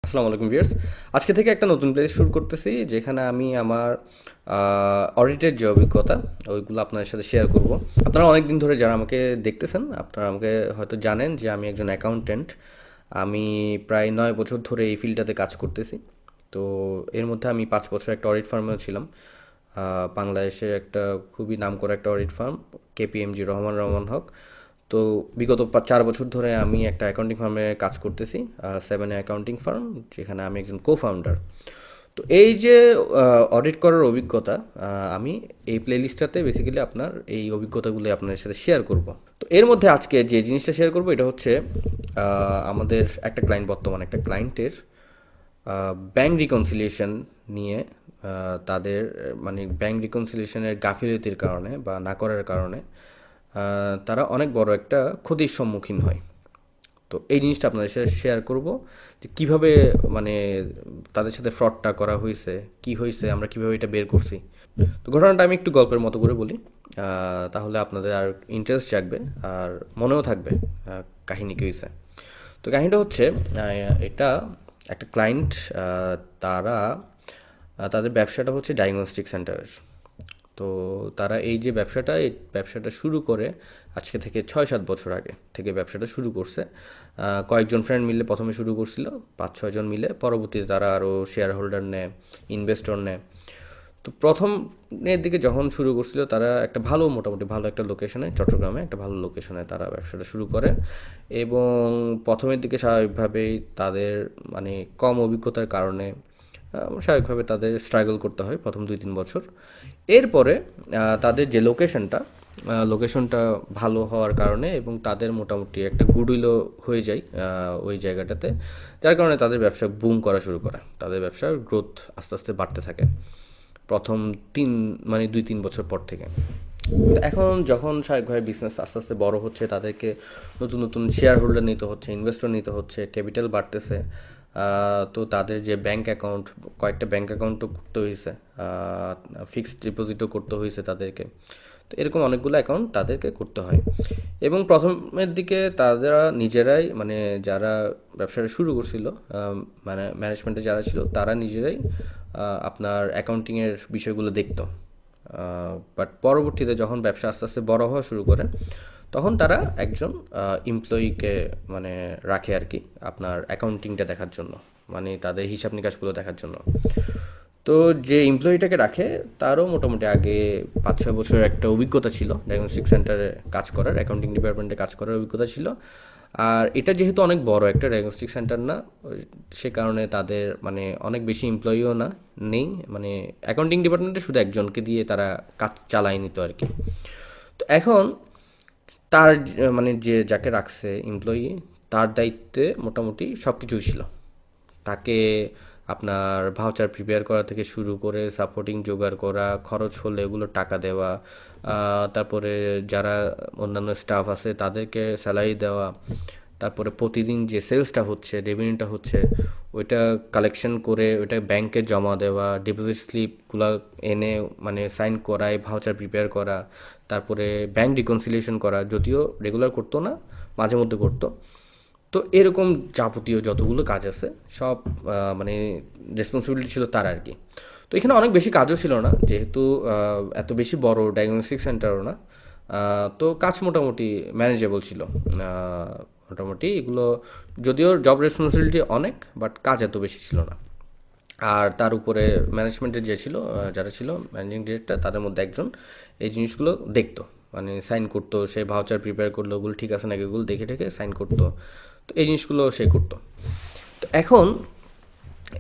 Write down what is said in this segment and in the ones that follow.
আসসালামু আলাইকুম ভিউয়ার্স। আজকে থেকে একটা নতুন প্লেলিস্ট শুরু করতেছি যেখানে আমি আমার অডিটের যে অভিজ্ঞতা ওইগুলো আপনাদের সাথে শেয়ার করব। আপনারা অনেক দিন ধরে যারা আমাকে দেখতেছেন আপনারা আমাকে হয়তো জানেন যে আমি একজন অ্যাকাউন্টেন্ট। আমি প্রায় 9 বছর ধরে এই ফিল্ডটাতে কাজ করতেছি। তো এর মধ্যে আমি 5 বছর একটা অডিট ফার্মেও ছিলাম। বাংলাদেশে একটা খুবই নামকরা একটা audit firm, KPMG Rahman Rahman Huq. তো বিগত 4 বছর ধরে আমি একটা অ্যাকাউন্টিং ফার্মে কাজ করতেছি, সেভেন অ্যাকাউন্টিং ফার্ম, যেখানে আমি একজন কো ফাউন্ডার। তো এই যে অডিট করার অভিজ্ঞতা, আমি এই প্লেলিস্টটাতে বেসিক্যালি আপনার এই অভিজ্ঞতাগুলো আপনাদের সাথে শেয়ার করব। তো এর মধ্যে আজকে যে জিনিসটা শেয়ার করব এটা হচ্ছে আমাদের একটা ক্লায়েন্ট, বর্তমানে একটা ক্লায়েন্টের ব্যাংক রিকনসিলিয়েশন নিয়ে, তাদের মানে ব্যাংক রিকনসিলিয়েশনের গাফিলতির কারণে বা না করার কারণে তারা অনেক বড় একটা ক্ষতির সম্মুখীন হয়। তো এই জিনিসটা আপনাদের সাথে শেয়ার করব যে কীভাবে মানে তাদের সাথে ফ্রডটা করা হয়েছে, কি হয়েছে, আমরা কীভাবে এটা বের করছি। তো ঘটনাটা আমি একটু গল্পের মতো করে বলি, তাহলে আপনাদের আর ইন্টারেস্ট জাগবে আর মনেও থাকবে কাহিনী কী হয়েছে। তো কাহিনীটা হচ্ছে, এটা একটা ক্লায়েন্ট, তারা তাদের ব্যবসাটা হচ্ছে ডায়াগনস্টিক সেন্টারের। তো তারা এই ব্যবসাটা শুরু করে আজকে থেকে 6-7 বছর আগে থেকে ব্যবসাটা শুরু করছে। কয়েকজন ফ্রেন্ড মিলে প্রথমে শুরু করছিল, 5-6 জন মিলে। পরবর্তীতে তারা আরও শেয়ার হোল্ডার নেয়, ইনভেস্টর নেয়। তো প্রথমের দিকে যখন শুরু করছিল তারা একটা মোটামুটি ভালো একটা লোকেশনে, চট্টগ্রামে একটা ভালো লোকেশনে তারা ব্যবসাটা শুরু করে। এবং প্রথমের দিকে স্বাভাবিকভাবেই তাদের মানে কম অভিজ্ঞতার কারণে স্বাভাবিকভাবে তাদের স্ট্রাগল করতে হয় প্রথম 2-3 বছর। এরপরে তাদের যে লোকেশনটা ভালো হওয়ার কারণে এবং তাদের মোটামুটি একটা গুডউইলও হয়ে যায় ওই জায়গাটাতে, যার কারণে তাদের ব্যবসা বুম করা শুরু করে, তাদের ব্যবসার গ্রোথ আস্তে আস্তে বাড়তে থাকে প্রথম 2-3 বছর পর থেকে। এখন যখন স্বাভাবিকভাবে বিজনেস আস্তে আস্তে বড় হচ্ছে, তাদেরকে নতুন নতুন শেয়ার হোল্ডার নিতে হচ্ছে, ইনভেস্টর নিতে হচ্ছে, ক্যাপিটাল বাড়তেছে। তো তাদের যে ব্যাংক অ্যাকাউন্ট, কয়েকটা ব্যাংক অ্যাকাউন্টও করতে হয়েছে, ফিক্সড ডিপোজিটও করতে হয়েছে তাদেরকে। তো এরকম অনেকগুলো অ্যাকাউন্ট তাদেরকে করতে হয়। এবং প্রথমের দিকে তারা নিজেরাই, মানে যারা ব্যবসাটা শুরু করছিল, মানে ম্যানেজমেন্টে যারা ছিল তারা নিজেরাই আপনার অ্যাকাউন্টিংয়ের বিষয়গুলো দেখতো। বাট পরবর্তীতে যখন ব্যবসা আস্তে আস্তে বড় হওয়া শুরু করে, তখন তারা একজন এমপ্লয়িকে মানে রাখে আর কি, আপনার অ্যাকাউন্টিংটা দেখার জন্য, মানে তাদের হিসাব নিকাশগুলো দেখার জন্য। তো যে এমপ্লয়িটাকে রাখে তারও মোটামুটি আগে 5-6 বছরের একটা অভিজ্ঞতা ছিল, ডায়াগনস্টিক সেন্টারে কাজ করার, অ্যাকাউন্টিং ডিপার্টমেন্টে কাজ করার অভিজ্ঞতা ছিল। আর এটা যেহেতু অনেক বড় একটা ডায়াগনস্টিক সেন্টার না, সে কারণে তাদের মানে অনেক বেশি এমপ্লয়িও নেই, মানে অ্যাকাউন্টিং ডিপার্টমেন্টে শুধু একজনকে দিয়ে তারা কাজ চালায় নিত আর কি। তো এখন তার মানে যাকে রাখছে এমপ্লয়ি, তার দায়িত্বে মোটামুটি সব কিছুই ছিল। তাকে আপনার ভাউচার প্রিপেয়ার করা থেকে শুরু করে সাপোর্টিং জোগাড় করা, খরচ হলে এগুলো টাকা দেওয়া, তারপরে যারা অন্যান্য স্টাফ আছে তাদেরকে স্যালারি দেওয়া, তারপরে প্রতিদিন যে সেলসটা হচ্ছে, রেভিনিউটা হচ্ছে, ওইটা কালেকশন করে ওইটা ব্যাংকে জমা দেওয়া, ডিপোজিট স্লিপগুলো এনে মানে সাইন করায়, ভাউচার প্রিপেয়ার করা, তারপরে ব্যাংক রিকনসিলিয়েশন করা, যদিও রেগুলার করতো না, মাঝে মধ্যে করতো। তো এরকম যাবতীয় যতগুলো কাজ আছে সব মানে রেসপন্সিবিলিটি ছিল তার আর কি। তো এখানে অনেক বেশি কাজও ছিল না, যেহেতু এত বেশি বড় ডায়াগনস্টিক সেন্টারও না। তো কাজ মোটামুটি ম্যানেজেবল ছিল। মোটামুটি এগুলো, যদিও জব রেসপন্সিবিলিটি অনেক, বাট কাজ এত বেশি ছিল না। আর তার উপরে ম্যানেজমেন্টের যারা ছিল ম্যানেজিং ডিরেক্টর, তাদের মধ্যে একজন এই জিনিসগুলো দেখতো, মানে সাইন করতো, সে ভাউচার প্রিপেয়ার করলো, ওগুলো ঠিক আছে নাকি ওগুলো দেখে ঠেকে সাইন করতো। তো এই জিনিসগুলো সে করতো। তো এখন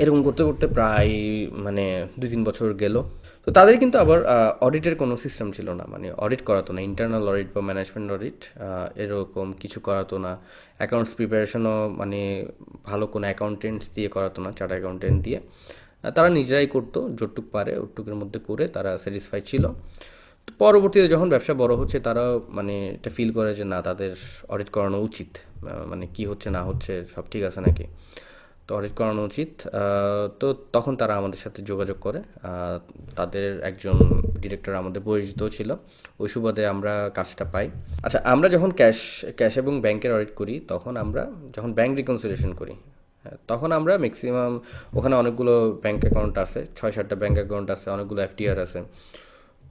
এরকম করতে করতে প্রায় মানে 2-3 বছর গেল। তো তাদের কিন্তু আবার অডিটের কোনো সিস্টেম ছিল না, মানে অডিট করাতো না, ইন্টারনাল অডিট বা ম্যানেজমেন্ট অডিট এরকম কিছু করাতো না। অ্যাকাউন্টস প্রিপারেশনও মানে ভালো কোনো অ্যাকাউন্টেন্টস দিয়ে করাতো না, চার্টার্ড অ্যাকাউন্টেন্ট দিয়ে। তারা নিজেরাই করতো, যতটুক পারে ওটুকের মধ্যে করে তারা স্যাটিসফাই ছিল। তো পরবর্তীতে যখন ব্যবসা বড় হচ্ছে, তারাও মানে এটা ফিল করে যে না, তাদের অডিট করানো উচিত, মানে কি হচ্ছে না হচ্ছে সব ঠিক আছে নাকি, তো অডিট করানো উচিত। তো তখন তারা আমাদের সাথে যোগাযোগ করে। তাদের একজন ডিরেক্টর আমাদের পরিচিত ছিল, ওই সুবাদে আমরা কাজটা পাই। আচ্ছা, আমরা যখন ক্যাশ এবং ব্যাংকের অডিট করি, তখন আমরা যখন ব্যাংক রিকনসিলিয়েশন করি, তখন আমরা ম্যাক্সিমাম ওখানে অনেকগুলো ব্যাঙ্ক অ্যাকাউন্ট আছে, 6-7টা ব্যাঙ্ক অ্যাকাউন্ট আছে, অনেকগুলো এফডিআর আছে।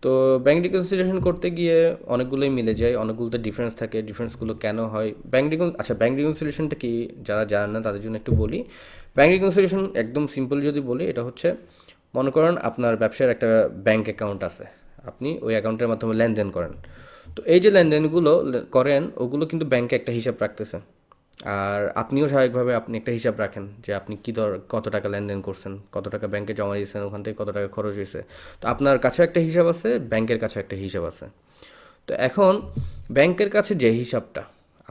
তো ব্যাঙ্ক রিকনসিলিয়েশন করতে গিয়ে অনেকগুলোই মিলে যায়, অনেকগুলোতে ডিফারেন্স থাকে। ডিফারেন্সগুলো কেন হয়, ব্যাঙ্ক রিকনসিলিয়েশনটা কি যারা জানেন না তাদের জন্য একটু বলি। ব্যাঙ্ক রিকনসিলিয়েশন একদম সিম্পল যদি বলি, এটা হচ্ছে মনে করেন আপনার ব্যবসার একটা ব্যাঙ্ক অ্যাকাউন্ট আছে, আপনি ওই অ্যাকাউন্টের মাধ্যমে লেনদেন করেন। তো এই যে লেনদেনগুলো করেন, ওগুলো কিন্তু ব্যাংকে একটা হিসাব রাখতেছে। আর আপনিও স্বাভাবিকভাবে আপনি একটা হিসাব রাখেন যে আপনি কত টাকা লেনদেন করছেন, কত টাকা ব্যাংকে জমা দিয়েছেন, ওখান থেকে কত টাকা খরচ হয়েছে। তো আপনার কাছে একটা হিসাব আছে, ব্যাংকের কাছে একটা হিসাব আছে। তো এখন ব্যাংকের কাছে যে হিসাবটা,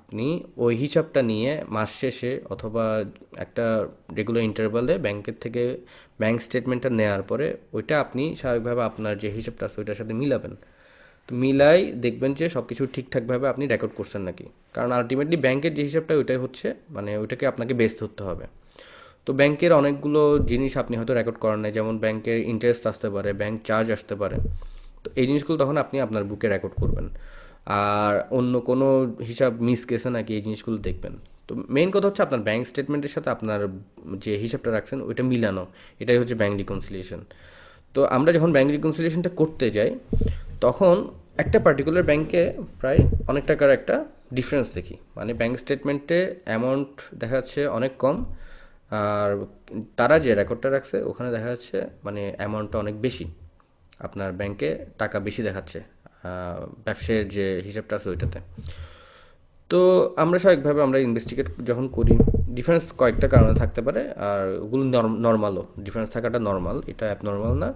আপনি ওই হিসাবটা নিয়ে মাস শেষে অথবা একটা রেগুলার ইন্টারভালে ব্যাংকের থেকে ব্যাংক স্টেটমেন্টটা নেওয়ার পরে ওইটা আপনি স্বাভাবিকভাবে আপনার যে হিসাবটা আছে ওইটার সাথে মিলাবেন। তো মিলাই দেখবেন যে সব কিছু ঠিকঠাকভাবে আপনি রেকর্ড করছেন নাকি। কারণ আলটিমেটলি ব্যাংকের যে হিসাবটা ওইটাই হচ্ছে, মানে ওইটাকে আপনাকে বেস ধরতে হবে। তো ব্যাংকের অনেকগুলো জিনিস আপনি হয়তো রেকর্ড করেন নাই, যেমন ব্যাংকের ইন্টারেস্ট আসতে পারে, ব্যাংক চার্জ আসতে পারে। তো এই জিনিসগুলো তখন আপনি আপনার বুকে রেকর্ড করবেন। আর অন্য কোনো হিসাব মিস গেছে নাকি এই জিনিসগুলো দেখবেন। তো মেইন কথা হচ্ছে আপনার ব্যাংক স্টেটমেন্টের সাথে আপনার যে হিসাবটা রাখছেন ওইটা মিলানো, এটাই হচ্ছে ব্যাংক রিকনসিলিয়েশন। তো আমরা যখন ব্যাংক রিকনসিলিয়েশনটা করতে যাই, তখন একটা পার্টিকুলার ব্যাংকে প্রায় অনেক টাকার একটা ডিফারেন্স দেখি। মানে ব্যাংক স্টেটমেন্টে অ্যামাউন্ট দেখা যাচ্ছে অনেক কম, আর তারা যে রেকর্ডটা রাখছে ওখানে দেখা যাচ্ছে মানে অ্যামাউন্টটা অনেক বেশি, আপনার ব্যাংকে টাকা বেশি দেখাচ্ছে ব্যবসায়ের যে হিসাবটা আছে ওইটাতে। তো আমরা স্বাভাবিকভাবে আমরা ইনভেস্টিগেট যখন করি, ডিফারেন্স কয়েকটা কারণে থাকতে পারে, আর ওগুলো নর্মালও, ডিফারেন্স থাকাটা নর্মাল, এটা অ্যাবনর্মাল না।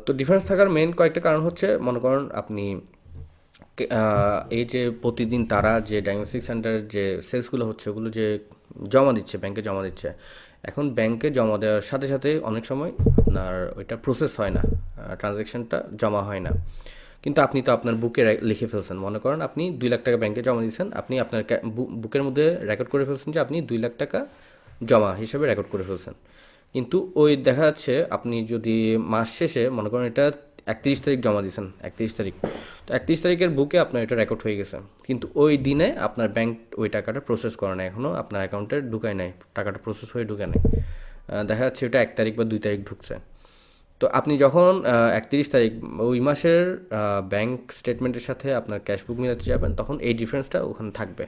তো ডিফারেন্স থাকার মেইন কয়েকটা কারণ হচ্ছে, মনে করেন আপনি এই যে প্রতিদিন তারা যে ডায়াগনস্টিক সেন্টারের যে সেলসগুলো হচ্ছে ওগুলো যে জমা দিচ্ছে, ব্যাংকে জমা দিচ্ছে, এখন ব্যাংকে জমা দেওয়ার সাথে সাথে অনেক সময় আপনার ওইটা প্রসেস হয় না, ট্রানজ্যাকশনটা জমা হয় না। কিন্তু আপনি তো আপনার বুকে লিখে ফেলছেন, মনে করেন আপনি 2 লাখ টাকা ব্যাংকে জমা দিয়েছেন, আপনি আপনার বুকের মধ্যে রেকর্ড করে ফেলছেন যে আপনি 2 লাখ টাকা জমা হিসেবে রেকর্ড করে ফেলছেন। কিন্তু ওই দেখা যাচ্ছে আপনি যদি মাস শেষে মনে করেন এটা 31 তারিখ জমা দিয়েছেন, 31 তারিখ, তো 31 তারিখের বুকে আপনার এটা রেকর্ড হয়ে গেছে, কিন্তু ওই দিনে আপনার ব্যাংক ওই টাকাটা প্রসেস করে না, এখনও আপনার অ্যাকাউন্টে ঢুকায় নাই, টাকাটা প্রসেস হয়ে ঢুকে নাই। দেখা যাচ্ছে ওটা 1 তারিখ বা 2 তারিখ ঢুকছে। তো আপনি যখন 31 তারিখ ওই মাসের ব্যাংক স্টেটমেন্টের সাথে আপনার ক্যাশবুক মিলাতে যাবেন, তখন এই ডিফারেন্সটা ওখানে থাকবে।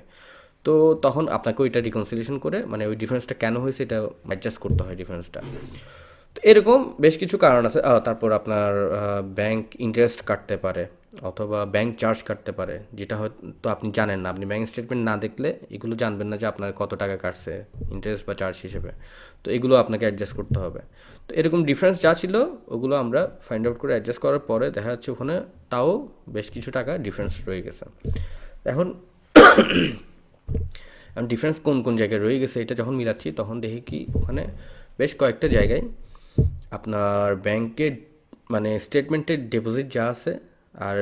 তো তখন আপনাকে ওইটা রিকনসিলিয়েশন করে মানে ওই ডিফারেন্সটা কেন হয়েছে এটা অ্যাডজাস্ট করতে হয় ডিফারেন্সটা। তো এরকম বেশ কিছু কারণ আছে। তারপর আপনার ব্যাংক ইন্টারেস্ট কাটতে পারে অথবা ব্যাংক চার্জ কাটতে পারে, যেটা হয়তো আপনি জানেন না, আপনি ব্যাংক স্টেটমেন্ট না দেখলে এগুলো জানবেন না যে আপনার কত টাকা কাটছে ইন্টারেস্ট বা চার্জ হিসেবে। তো এগুলো আপনাকে অ্যাডজাস্ট করতে হবে। তো এরকম ডিফারেন্স যা ছিল ওগুলো আমরা ফাইন্ড আউট করে অ্যাডজাস্ট করার পরে দেখা যাচ্ছে ওখানে তাও বেশ কিছু টাকা ডিফারেন্স রয়ে গেছে। এখন ডিফারেন্স কোন কোন জায়গায় রয়ে গেছে এটা যখন মিলাচ্ছি তখন দেখি কি ওখানে বেশ কয়েকটা জায়গায় আপনার ব্যাংকের মানে স্টেটমেন্টের ডিপোজিট যা আছে আর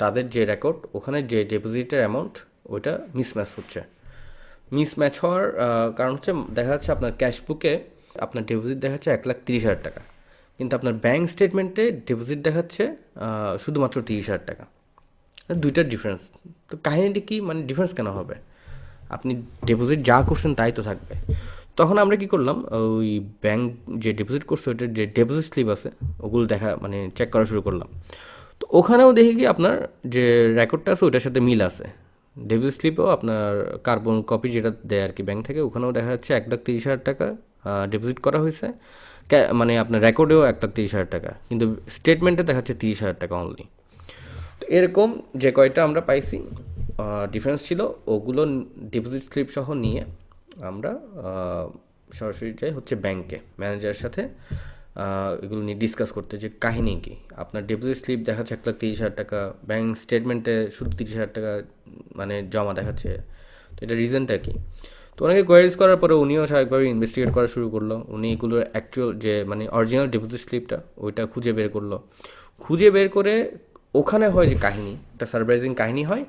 তাদের যে রেকর্ড ওখানে যে ডিপোজিটের অ্যামাউন্ট ওইটা মিসম্যাচ হচ্ছে। মিসম্যাচ হওয়ার কারণ হচ্ছে দেখা যাচ্ছে আপনার ক্যাশবুকে আপনার ডিপোজিট দেখাচ্ছে 1,30,000 টাকা, কিন্তু আপনার ব্যাংক স্টেটমেন্টে ডিপোজিট দেখাচ্ছে শুধুমাত্র 30,000 টাকা। দুইটার ডিফারেন্স। তো কাহিনীটি কি, মানে ডিফারেন্স কেন হবে? আপনি ডিপোজিট যা করছেন তাই তো থাকবে। তখন আমরা কি করলাম, ওই ব্যাংক যে ডিপোজিট করছে ওইটার যে ডিপোজিট স্লিপ আছে ওগুলো দেখা মানে চেক করা শুরু করলাম। তো ওখানেও দেখি কি আপনার যে রেকর্ডটা আছে ওইটার সাথে মিল আছে। ডিপোজিট স্লিপেও আপনার কার্বন কপি যেটা দেয় আর কি ব্যাংক থেকে, ওখানেও দেখা যাচ্ছে 1,30,000 টাকা ডিপোজিট করা হয়েছে। মানে আপনার রেকর্ডেও 1,30,000 টাকা, কিন্তু স্টেটমেন্টে দেখাচ্ছে 30,000 টাকা অনলি। তো এরকম যে কয়টা আমরা পাইছি ডিফারেন্স ছিল, ওগুলো ডিপোজিট স্লিপ সহ নিয়ে আমরা সরাসরি যাই হচ্ছে ব্যাংকে ম্যানেজারের সাথে এগুলো নিয়ে ডিসকাস করতে, যে কাহিনী কি আপনার ডিপোজিট স্লিপ দেখাচ্ছে 1,30,000 টাকা, ব্যাংক স্টেটমেন্টে শুধু 30,000 টাকা মানে জমা দেখাচ্ছে, তো এটা রিজনটা কি? তো অনেকে কোয়ারিজ করার পরে উনিও স্বাভাবিকভাবে ইনভেস্টিগেট করা শুরু করলো। উনি এগুলোর অ্যাকচুয়াল যে মানে অরিজিনাল ডিপোজিট স্লিপটা ওইটা খুঁজে বের করলো। খুঁজে বের করে ওখানে হয় যে কাহিনী, একটা সারপ্রাইজিং কাহিনী হয়।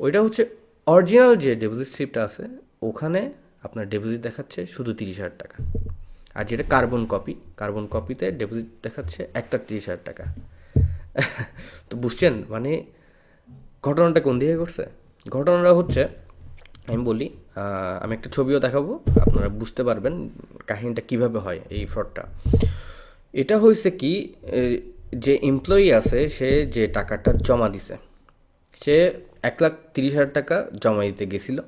ওইটা হচ্ছে অরিজিনাল যে ডিপোজিট স্লিপটা আছে ওখানে আপনার ডিপোজিট দেখাচ্ছে শুধু 30,000 টাকা, আর যেটা কার্বন কপিতে ডিপোজিট দেখাচ্ছে 1,30,000 টাকা। তো বুঝছেন মানে ঘটনাটা কোন দিকে ঘটছে? ঘটনাটা হচ্ছে আমি বলি, আমি একটা ছবিও দেখাবো, আপনারা বুঝতে পারবেন কাহিনীটা কিভাবে হয় এই ফ্রডটা। এটা হয়েছে কি, এ, যে এমপ্লয়ি আছে সে যে টাকাটা জমা দিছে, সে 1,30,000 টাকা জমা দিতে গেছিল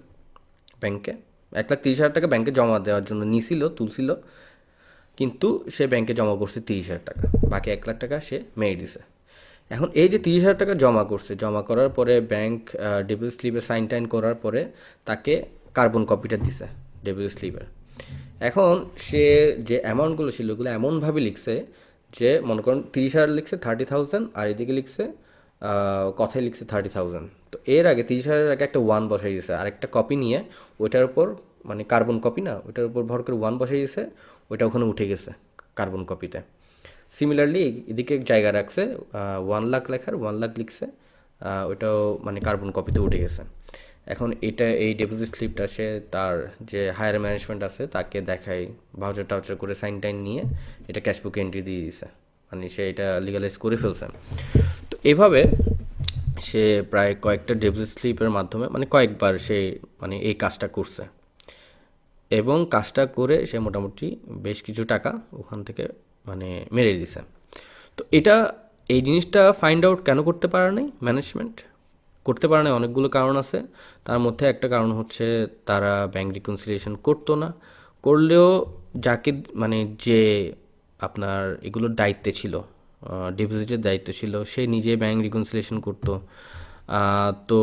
ব্যাংকে। 1,30,000 টাকা ব্যাংকে জমা দেওয়ার জন্য নিছিল, তুলছিল, কিন্তু সে ব্যাংকে জমা করছে 30,000 টাকা, বাকি 1,00,000 টাকা সে মেরে দিছে। এখন এই যে 30,000 টাকা জমা করছে, জমা করার পরে ব্যাংক ডিপোজিট স্লিপে সাইন টাইন করার পরে তাকে কার্বন কপিটা দিছে ডিপোজিট স্লিপের। এখন সে যে অ্যামাউন্টগুলো ছিল ওগুলো এমনভাবে লিখছে যে, মনে করেন 30,000 লিখছে 30,000, আর এদিকে লিখছে কথায় লিখছে 30,000। তো এর আগে 30,000-এর আগে একটা ওয়ান বসাই দিয়েছে, আরেকটা কপি নিয়ে ওইটার উপর, মানে কার্বন কপি না, ওইটার উপর ভর করে ওয়ান বসাই দিয়েছে, ওইটা ওখানে উঠে গেছে কার্বন কপিতে। সিমিলারলি এদিকে এক জায়গা রাখছে 1,00,000 লেখার, 1,00,000 লিখছে, ওইটাও মানে কার্বন কপিতে উঠে গেছে। এখন এটা এই ডিপোজিট স্লিপটা সে তার যে হায়ার ম্যানেজমেন্ট আছে তাকে দেখায়, ভাউচার টাউচার করে সাইন টাইন নিয়ে এটা ক্যাশবুকে এন্ট্রি দিয়ে দিছে, মানে সে এটা লিগালাইজ করে ফেলছে। তো এভাবে সে প্রায় কয়েকটা ডিপোজিট স্লিপের মাধ্যমে, মানে কয়েকবার সে মানে এই কাজটা করছে, এবং কাজটা করে সে মোটামুটি বেশ কিছু টাকা ওখান থেকে মানে মেরে দিছে। তো এটা, এই জিনিসটা ফাইন্ড আউট কেন করতে পারে নাই ম্যানেজমেন্ট? করতে পারে নাই অনেকগুলো কারণ আছে। তার মধ্যে একটা কারণ হচ্ছে তারা ব্যাংক রিকনসিলিয়েশন করতো না। করলেও যাকে মানে যে আপনার এগুলোর দায়িত্বে ছিল, ডিপোজিটের দায়িত্ব ছিল, সে নিজে ব্যাংক রিকনসিলিয়েশন করতো। তো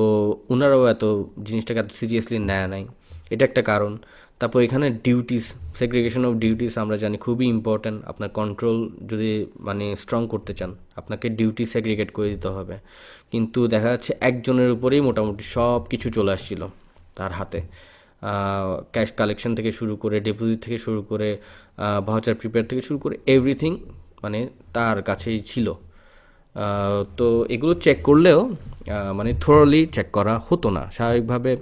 ওনারাও এত জিনিসটাকে এত সিরিয়াসলি নেয় নাই, এটা একটা কারণ। তারপর এখানে ডিউটিস, সেগ্রিগেশন অফ ডিউটিস আমরা জানি খুবই ইম্পর্ট্যান্ট। আপনার কন্ট্রোল যদি মানে স্ট্রং করতে চান, আপনাকে ডিউটি সেগ্রিগেট করে দিতে হবে। কিন্তু দেখা যাচ্ছে একজনের উপরেই মোটামুটি সব কিছু চলে আসছিল তার হাতে, ক্যাশ কালেকশন থেকে শুরু করে, ডিপোজিট থেকে শুরু করে, ভাউচার প্রিপেয়ার থেকে শুরু করে এভরিথিং মানে তার কাছেই ছিল। তো এগুলো চেক করলেও মানে থোরলি চেক করা হতো না। স্বাভাবিকভাবে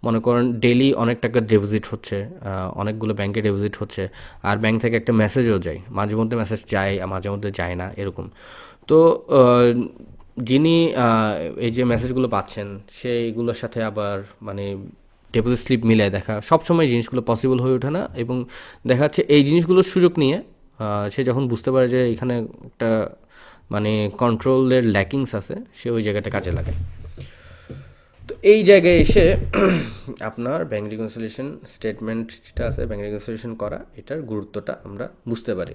মনে করেন ডেইলি অনেক টাকা ডিপোজিট হচ্ছে, অনেকগুলো ব্যাংকে ডিপোজিট হচ্ছে, আর ব্যাংক থেকে একটা মেসেজও যায়, মাঝে মধ্যে মেসেজ যায় আর মাঝে মধ্যে যায় না, এরকম। তো যিনি এই যে মেসেজগুলো পাচ্ছেন, সেইগুলোর সাথে আবার মানে ডিপোজিট স্লিপ মিলায় দেখা সবসময় জিনিসগুলো পসিবল হয়ে ওঠে না, এবং দেখা যাচ্ছে এই জিনিসগুলোর সুযোগ নিয়ে সে যখন বুঝতে পারে যে এখানে একটা মানে কন্ট্রোলের ল্যাকিংস আছে, সে ওই জায়গাটা কাজে লাগে। তো এই জায়গায় এসে আপনার ব্যাঙ্ক রিকনসিলিয়েশন স্টেটমেন্ট যেটা আছে, ব্যাঙ্ক রিকনসিলিয়েশন করা, এটার গুরুত্বটা আমরা বুঝতে পারি।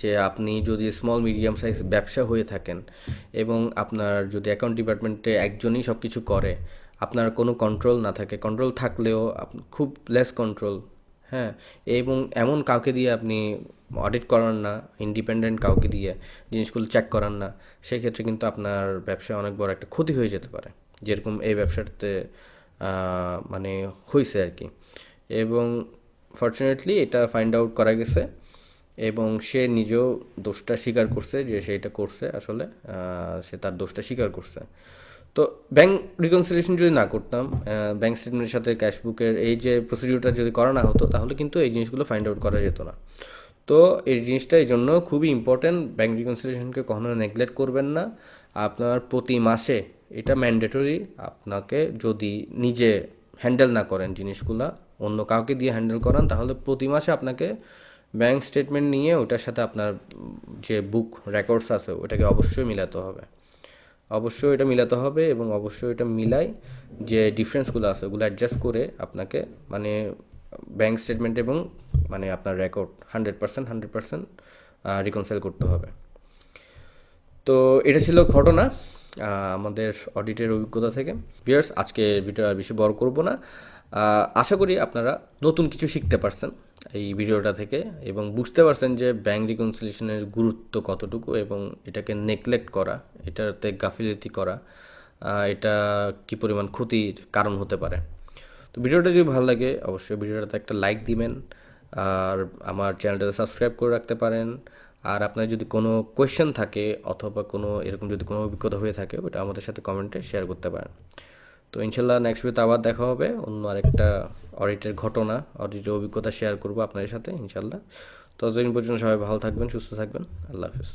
যে আপনি যদি স্মল মিডিয়াম সাইজ ব্যবসা হয়ে থাকেন এবং আপনার যদি অ্যাকাউন্ট ডিপার্টমেন্টে একজনই সব কিছু করে, আপনার কোনো কন্ট্রোল না থাকে, কন্ট্রোল থাকলেও খুব লেস কন্ট্রোল, হ্যাঁ, এবং এমন কাউকে দিয়ে আপনি অডিট করান না, ইন্ডিপেন্ডেন্ট কাউকে দিয়ে জিনিসগুলো চেক করান না, সেক্ষেত্রে কিন্তু আপনার ব্যবসায় অনেক বড় একটা ক্ষতি হয়ে যেতে পারে, যেরকম এই ব্যবসাটাতে মানে হয়েছে আর কি। এবং ফর্চুনেটলি এটা ফাইন্ড আউট করা গেছে, এবং সে নিজেও দোষটা স্বীকার করছে যে সে এটা করছে, আসলে সে তার দোষটা স্বীকার করছে। তো ব্যাংক রিকনসিলিয়েশন যদি না করতাম, ব্যাংক স্টেটমেন্টের সাথে ক্যাশবুকের এই যে প্রসিডিউরটা যদি করা না হতো, তাহলে কিন্তু এই জিনিসগুলো ফাইন্ড আউট করা যেত না। তো এই জিনিসটা এই জন্য খুবই ইম্পর্ট্যান্ট, ব্যাংক রিকনসিলিয়েশনকে কখনো নেগলেক্ট করবেন না। আপনার প্রতি মাসে এটা ম্যান্ডেটরি, আপনাকে যদি নিজে হ্যান্ডেল না করেন জিনিসগুলা, অন্য কাউকে দিয়ে হ্যান্ডেল করান, তাহলে প্রতি মাসে আপনাকে ব্যাংক স্টেটমেন্ট নিয়ে ওটার সাথে আপনার যে বুক রেকর্ডস আছে ওটাকে অবশ্যই মিলাতে হবে, অবশ্যই এটা মিলাতে হবে, এবং অবশ্যই এটা মিলাই যে ডিফারেন্সগুলো আছে ওগুলো অ্যাডজাস্ট করে আপনাকে মানে ব্যাংক স্টেটমেন্ট এবং মানে আপনার রেকর্ড 100% রিকনসাইল করতে হবে। তো এটা ছিল ঘটনা আমাদের অডিটের অভিজ্ঞতা থেকে। ভিউয়ার্স, আজকে ভিডিও আর বেশি বড় করব না। আশা করি আপনারা নতুন কিছু শিখতে পারছেন এই ভিডিওটা থেকে, এবং বুঝতে পারছেন যে ব্যাংক রিকনসিলিয়েশনের গুরুত্ব কতটুকু, এবং এটাকে নেগলেক্ট করা, এটাতে গাফিলতি করা, এটা কী পরিমাণ ক্ষতির কারণ হতে পারে। তো ভিডিওটা যদি ভালো লাগে অবশ্যই ভিডিওটাতে একটা লাইক দিবেন, আর আমার চ্যানেলটাতে সাবস্ক্রাইব করে রাখতে পারেন। আর আপনার যদি কোনো কোয়েশ্চেন থাকে অথবা কোনো এরকম যদি কোনো অভিজ্ঞতা হয়ে থাকে, ওটা আমাদের সাথে কমেন্টে শেয়ার করতে পারেন। তো ইনশাল্লাহ নেক্সট ভিডিওতে আবার দেখা হবে, অন্য আরেকটা অডিটের ঘটনা, অডিটের অভিজ্ঞতা শেয়ার করবো আপনাদের সাথে ইনশাল্লাহ। ততদিন পর্যন্ত সবাই ভালো থাকবেন, সুস্থ থাকবেন। আল্লাহ হাফিজ।